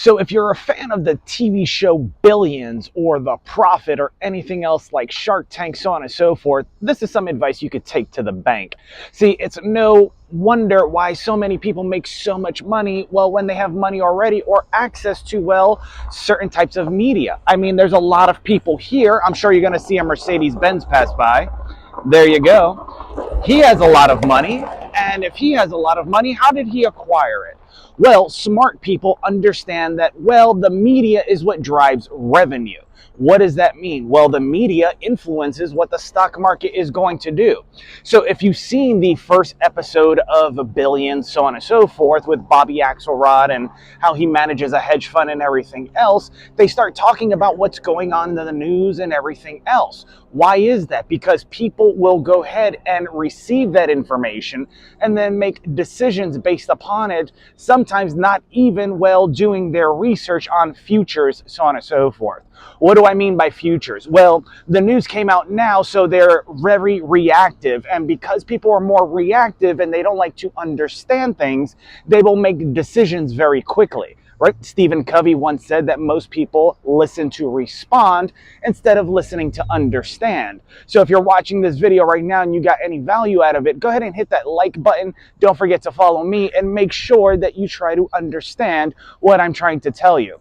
So if you're a fan of the TV show Billions or The Profit or anything else like Shark Tank, so on and so forth, this is some advice you could take to the bank. See, it's no wonder why so many people make so much money, well, when they have money already or access to, well, certain types of media. I mean, there's a lot of people here. I'm sure you're going to see a Mercedes-Benz pass by. There you go. He has a lot of money. And if he has a lot of money, how did he acquire it? Well, smart people understand that, well, the media is what drives revenue. What does that mean? Well, the media influences what the stock market is going to do. So if you've seen the first episode of Billions, so on and so forth, with Bobby Axelrod and how he manages a hedge fund and everything else, they start talking about what's going on in the news and everything else. Why is that? Because people will go ahead and receive that information and then make decisions based upon it, sometimes not even, well, doing their research on futures, so on and so forth. What do I mean by futures? Well, the news came out now, so they're very reactive. And because people are more reactive and they don't like to understand things, they will make decisions very quickly. Right? Stephen Covey once said that most people listen to respond instead of listening to understand. So if you're watching this video right now and you got any value out of it, go ahead and hit that like button. Don't forget to follow me and make sure that you try to understand what I'm trying to tell you.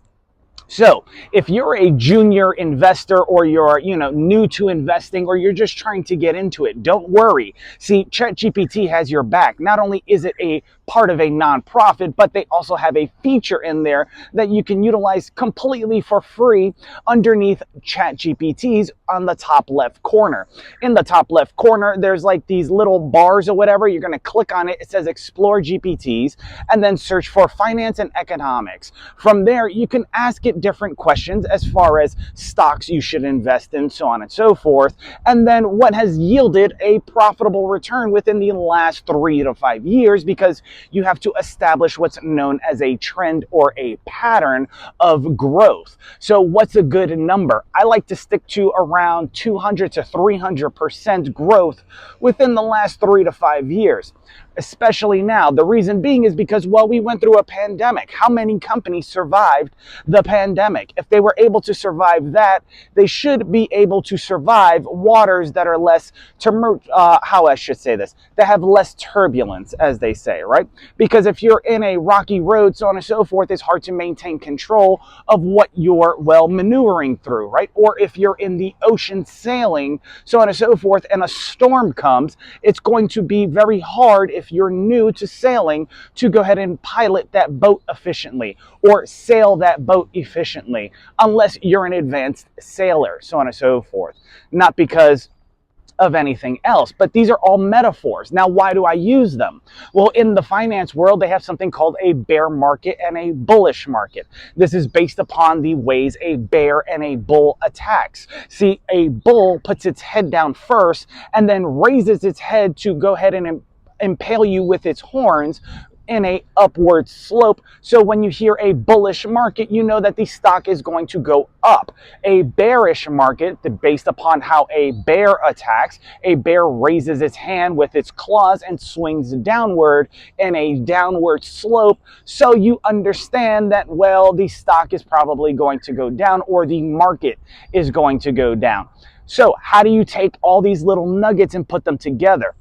So if you're a junior investor or you're, new to investing or you're just trying to get into it, don't worry. See, ChatGPT has your back. Not only is it a part of a nonprofit, but they also have a feature in there that you can utilize completely for free underneath ChatGPT's on the top left corner. In the top left corner, there's like these little bars or whatever. You're going to click on it. It says Explore GPTs and then search for finance and economics. From there, you can ask it different questions as far as stocks you should invest in, so on and so forth, and then what has yielded a profitable return within the last 3 to 5 years, because you have to establish what's known as a trend or a pattern of growth. So what's a good number? I like to stick to around 200 to 300% growth within the last 3 to 5 years. Especially now. The reason being is because, well, we went through a pandemic. How many companies survived the pandemic? If they were able to survive that, they should be able to survive waters that are less, how I should say this, that have less turbulence, as they say, right? Because if you're in a rocky road, so on and so forth, it's hard to maintain control of what you're, well, maneuvering through, right? Or if you're in the ocean sailing, so on and so forth, and a storm comes, it's going to be very hard if you're new to sailing to go ahead and pilot that boat efficiently or sail that boat efficiently, unless you're an advanced sailor, so on and so forth. Not because of anything else, but these are all metaphors. Now, why do I use them? Well, in the finance world, they have something called a bear market and a bullish market. This is based upon the ways a bear and a bull attacks. See, a bull puts its head down first and then raises its head to go ahead and impale you with its horns in a upward slope. So when you hear a bullish market, you know that the stock is going to go up. A bearish market, based upon how a bear attacks, a bear raises its hand with its claws and swings downward in a downward slope. So you understand that, well, the stock is probably going to go down or the market is going to go down. So how do you take all these little nuggets and put them together?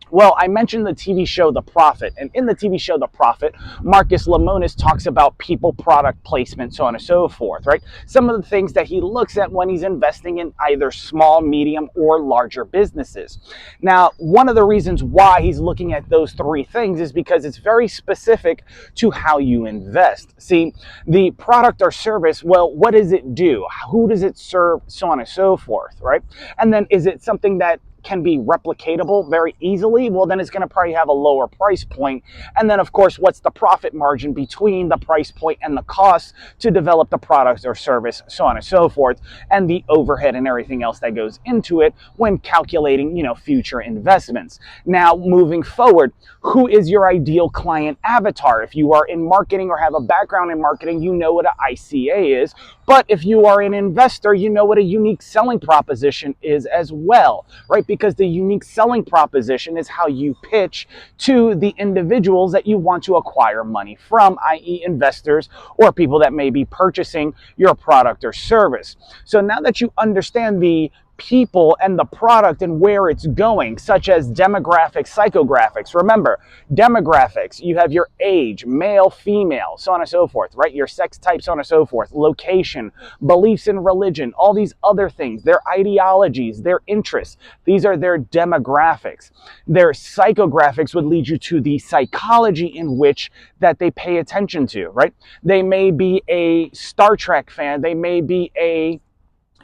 Well, I mentioned the TV show The Profit, and in the TV show The Profit, Marcus Lemonis talks about people, product placement, so on and so forth, right? Some of the things that he looks at when he's investing in either small, medium, or larger businesses. Now, one of the reasons why he's looking at those three things is because it's very specific to how you invest. See, the product or service, well, what does it do? Who does it serve, so on and so forth, right? And then is it something that can be replicatable very easily? Well, then it's going to probably have a lower price point. And then, of course, what's the profit margin between the price point and the cost to develop the product or service, so on and so forth, and the overhead and everything else that goes into it when calculating, future investments. Now, moving forward, who is your ideal client avatar? If you are in marketing or have a background in marketing, you know what an ICA is. But if you are an investor, you know what a unique selling proposition is as well, right? because the unique selling proposition is how you pitch to the individuals that you want to acquire money from, i.e. investors or people that may be purchasing your product or service. So now that you understand the people and the product and where it's going, such as demographics, psychographics. Remember, demographics, you have your age, male, female, so on and so forth, right? Your sex type, so on and so forth, location, beliefs in religion, all these other things, their ideologies, their interests. These are their demographics. Their psychographics would lead you to the psychology in which that they pay attention to, right? They may be a Star Trek fan, they may be a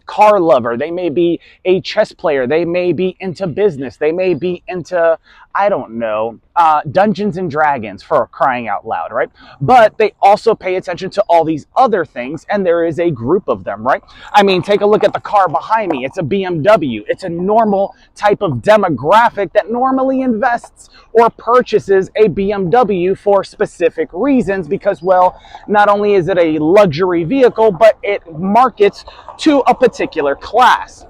car lover, they may be a chess player, they may be into business, they may be into, I don't know, Dungeons and Dragons, for crying out loud, right? But they also pay attention to all these other things, and there is a group of them, right? I mean, take a look at the car behind me. It's a BMW. It's a normal type of demographic that normally invests or purchases a BMW for specific reasons because, well, not only is it a luxury vehicle, but it markets to a particular class.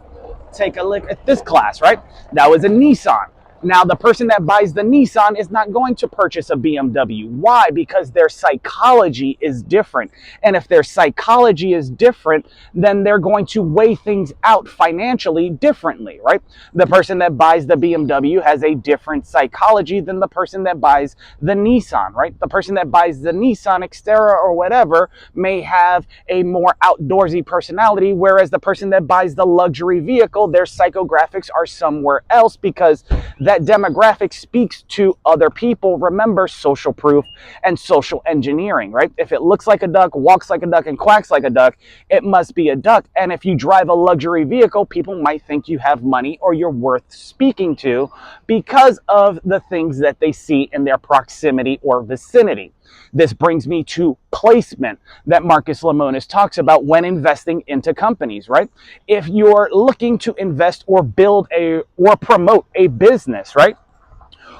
Take a look at this class, right? That was a Nissan. Now, the person that buys the Nissan is not going to purchase a BMW. Why? Because their psychology is different. And if their psychology is different, then they're going to weigh things out financially differently, right? The person that buys the BMW has a different psychology than the person that buys the Nissan, right? The person that buys the Nissan Xterra or whatever may have a more outdoorsy personality, whereas the person that buys the luxury vehicle, their psychographics are somewhere else because that demographic speaks to other people. Remember, social proof and social engineering, right? If it looks like a duck, walks like a duck, and quacks like a duck, it must be a duck. And if you drive a luxury vehicle, people might think you have money or you're worth speaking to because of the things that they see in their proximity or vicinity. This brings me to placement that Marcus Lemonis talks about when investing into companies, right? If you're looking to invest or build or promote a business, right?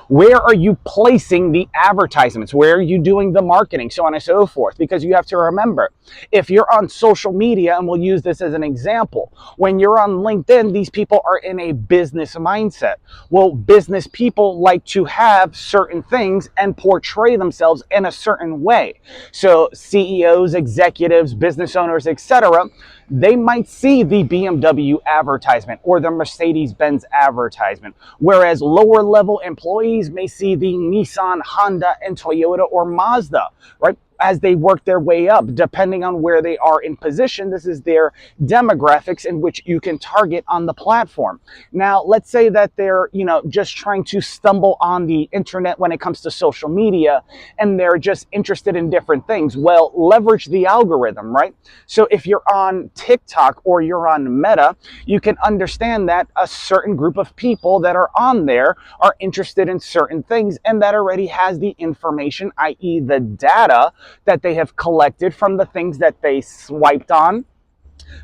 Where are you placing the advertisements? Where are you doing the marketing? So on and so forth. Because you have to remember, if you're on social media, and we'll use this as an example, when you're on LinkedIn, these people are in a business mindset. Well, business people like to have certain things and portray themselves in a certain way. So CEOs, executives, business owners, etc., they might see the BMW advertisement or the Mercedes-Benz advertisement, whereas lower level employees may see the Nissan, Honda, and Toyota or Mazda, right? As they work their way up, depending on where they are in position, this is their demographics in which you can target on the platform. Now, let's say that they're, just trying to stumble on the internet when it comes to social media, and they're just interested in different things. Well, leverage the algorithm, right? So if you're on TikTok or you're on Meta, you can understand that a certain group of people that are on there are interested in certain things, and that already has the information, i.e. the data that they have collected from the things that they swiped on,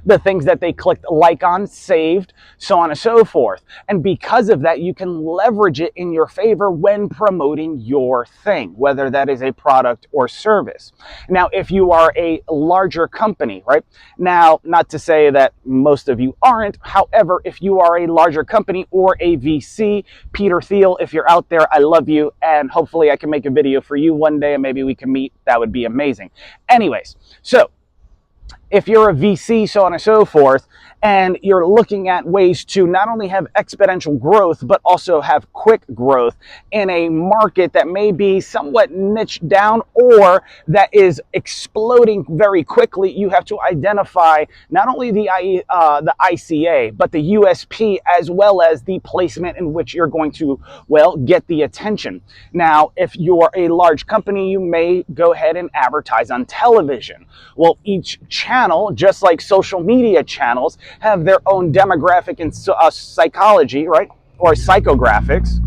the things that they clicked like on, saved, so on and so forth. And because of that, you can leverage it in your favor when promoting your thing, whether that is a product or service. Now, if you are a larger company, right? Now, not to say that most of you aren't. However, if you are a larger company or a VC, Peter Thiel, if you're out there, I love you. And hopefully I can make a video for you one day and maybe we can meet. That would be amazing. Anyways, so if you're a VC, so on and so forth, and you're looking at ways to not only have exponential growth, but also have quick growth in a market that may be somewhat niched down or that is exploding very quickly, you have to identify not only the ICA, but the USP, as well as the placement in which you're going to, well, get the attention. Now, if you're a large company, you may go ahead and advertise on television. Well, each channel, just like social media channels, have their own demographic and psychology, right? Or psychographics.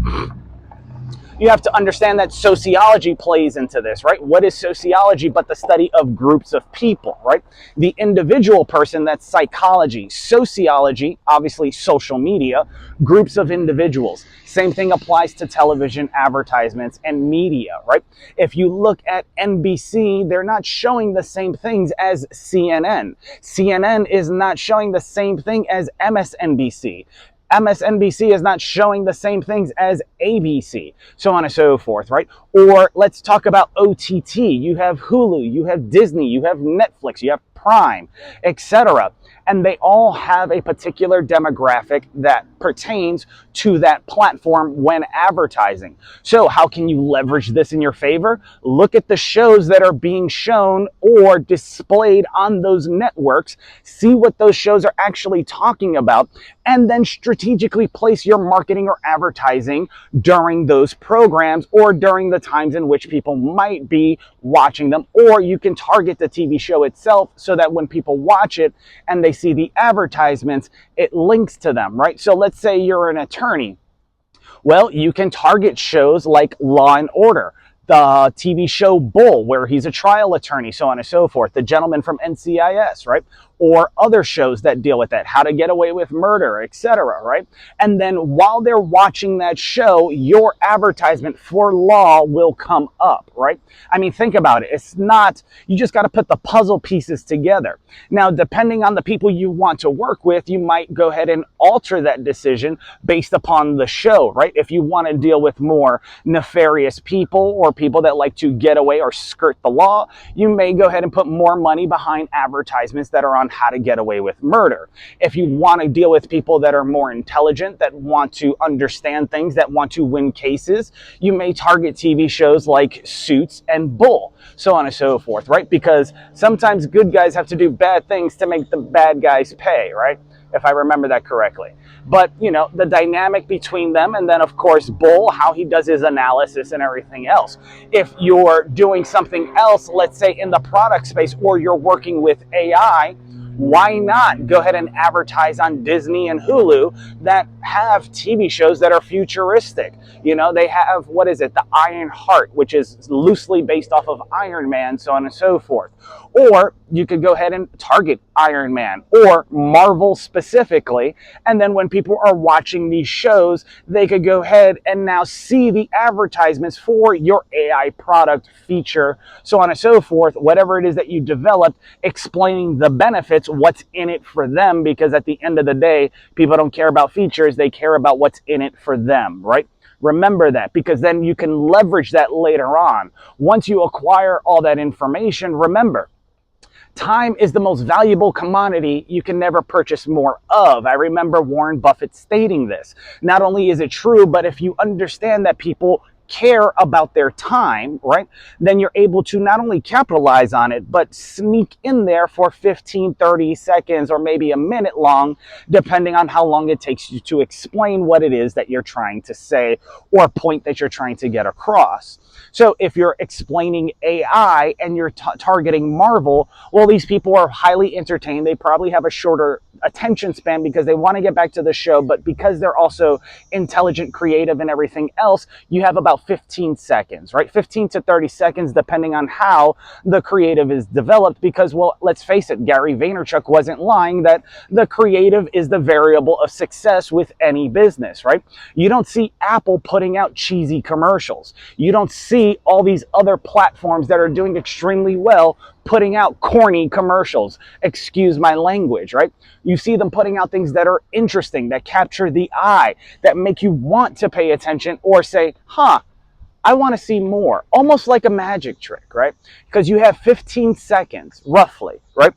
You have to understand that sociology plays into this, right? What is sociology but the study of groups of people, right? The individual person, that's psychology. Sociology, obviously social media, groups of individuals. Same thing applies to television, advertisements, and media, right? If you look at NBC, they're not showing the same things as CNN. CNN is not showing the same thing as MSNBC. MSNBC is not showing the same things as ABC, so on and so forth, right? Or let's talk about OTT. You have Hulu, you have Disney, you have Netflix, you have Prime, etc. And they all have a particular demographic that pertains to that platform when advertising. So how can you leverage this in your favor? Look at the shows that are being shown or displayed on those networks, see what those shows are actually talking about, and then strategically place your marketing or advertising during those programs or during the times in which people might be watching them. Or you can target the TV show itself so that when people watch it and they see the advertisements, it links to them, right? So let's say you're an attorney. Well, you can target shows like Law and Order, the TV show Bull, where he's a trial attorney, so on and so forth, the gentleman from NCIS, right? Or other shows that deal with that, How to Get Away with Murder, etc., right? And then while they're watching that show, your advertisement for Law will come up, right? I mean, think about it. It's not, you just got to put the puzzle pieces together. Now, depending on the people you want to work with, you might go ahead and alter that decision based upon the show, right? If you want to deal with more nefarious people or people that like to get away or skirt the law, you may go ahead and put more money behind advertisements that are on How to Get Away with Murder. If you want to deal with people that are more intelligent, that want to understand things, that want to win cases, you may target TV shows like Suits and Bull, so on and so forth, right? Because sometimes good guys have to do bad things to make the bad guys pay, right? If I remember that correctly. But, you know, the dynamic between them, and then, of course, Bull, how he does his analysis and everything else. If you're doing something else, let's say in the product space, or you're working with AI, why not go ahead and advertise on Disney and Hulu that have TV shows that are futuristic? You know, they have, what is it, the Iron Heart, which is loosely based off of Iron Man, so on and so forth. Or you could go ahead and target Iron Man or Marvel specifically, and then when people are watching these shows, they could go ahead and now see the advertisements for your AI product, feature, so on and so forth, whatever it is that you developed, explaining the benefits, what's in it for them, because at the end of the day, people don't care about features, they care about what's in it for them, right? Remember that, because then you can leverage that later on. Once you acquire all that information, remember, time is the most valuable commodity you can never purchase more of. I remember Warren Buffett stating this. Not only is it true, but if you understand that people care about their time, right, then you're able to not only capitalize on it, but sneak in there for 15, 30 seconds, or maybe a minute long, depending on how long it takes you to explain what it is that you're trying to say or point that you're trying to get across. So if you're explaining AI and you're targeting Marvel, well, these people are highly entertained. They probably have a shorter attention span because they want to get back to the show, but because they're also intelligent, creative, and everything else, you have about 15 seconds, right? 15 to 30 seconds, depending on how the creative is developed, because, well, let's face it, Gary Vaynerchuk wasn't lying that the creative is the variable of success with any business, right? You don't see Apple putting out cheesy commercials. You don't see all these other platforms that are doing extremely well putting out corny commercials. Excuse my language, right? You see them putting out things that are interesting, that capture the eye, that make you want to pay attention or say, I want to see more. Almost like a magic trick, right? Because you have 15 seconds, roughly, right?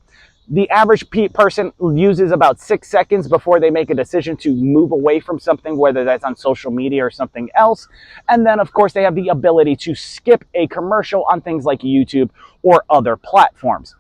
The average person uses about 6 seconds before they make a decision to move away from something, whether that's on social media or something else. And then, of course, they have the ability to skip a commercial on things like YouTube or other platforms.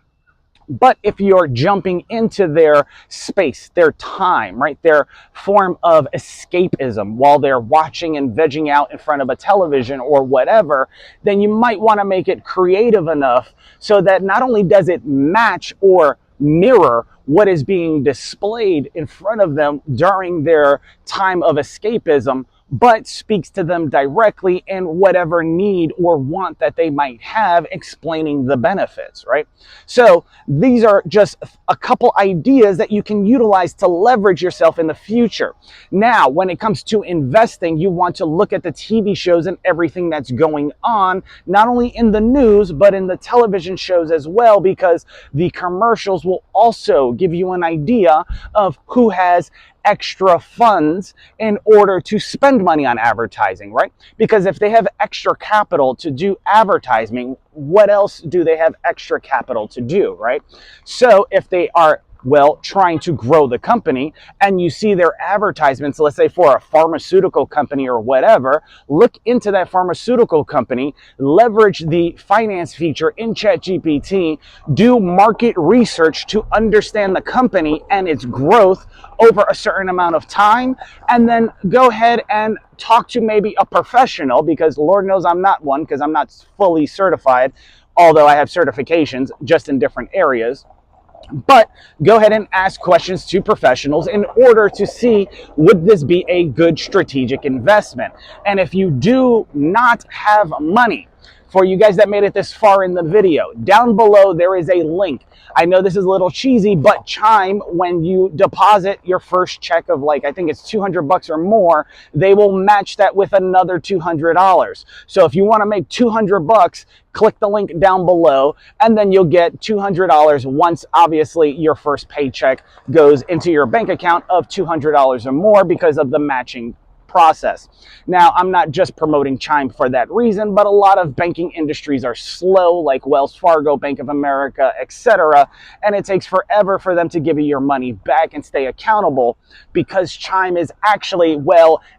But if you're jumping into their space, their time, right, their form of escapism while they're watching and vegging out in front of a television or whatever, then you might want to make it creative enough so that not only does it match or mirror what is being displayed in front of them during their time of escapism, but speaks to them directly in whatever need or want that they might have, explaining the benefits, right? So these are just a couple ideas that you can utilize to leverage yourself in the future. Now, when it comes to investing, you want to look at the TV shows and everything that's going on, not only in the news, but in the television shows as well, because the commercials will also give you an idea of who has extra funds in order to spend money on advertising, right? Because if they have extra capital to do advertising, what else do they have extra capital to do, right? So if they are trying to grow the company and you see their advertisements, let's say for a pharmaceutical company or whatever, look into that pharmaceutical company, leverage the finance feature in ChatGPT, do market research to understand the company and its growth over a certain amount of time, and then go ahead and talk to maybe a professional, because Lord knows I'm not one because I'm not fully certified, although I have certifications just in different areas. But go ahead and ask questions to professionals in order to see, would this be a good strategic investment? And if you do not have money, for you guys that made it this far in the video, down below there is a link. I know this is a little cheesy, but Chime, when you deposit your first check of I think it's $200 or more, they will match that with another $200. So if you want to make $200, click the link down below, and then you'll get $200 once, obviously, your first paycheck goes into your bank account of $200 or more because of the matching process. Now, I'm not just promoting Chime for that reason, but a lot of banking industries are slow, like Wells Fargo, Bank of America, etc., and it takes forever for them to give you your money back and stay accountable, because Chime is actually,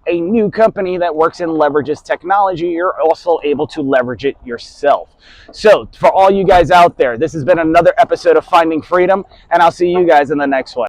a new company that works and leverages technology. You're also able to leverage it yourself. So for all you guys out there, this has been another episode of Finding Freedom, and I'll see you guys in the next one.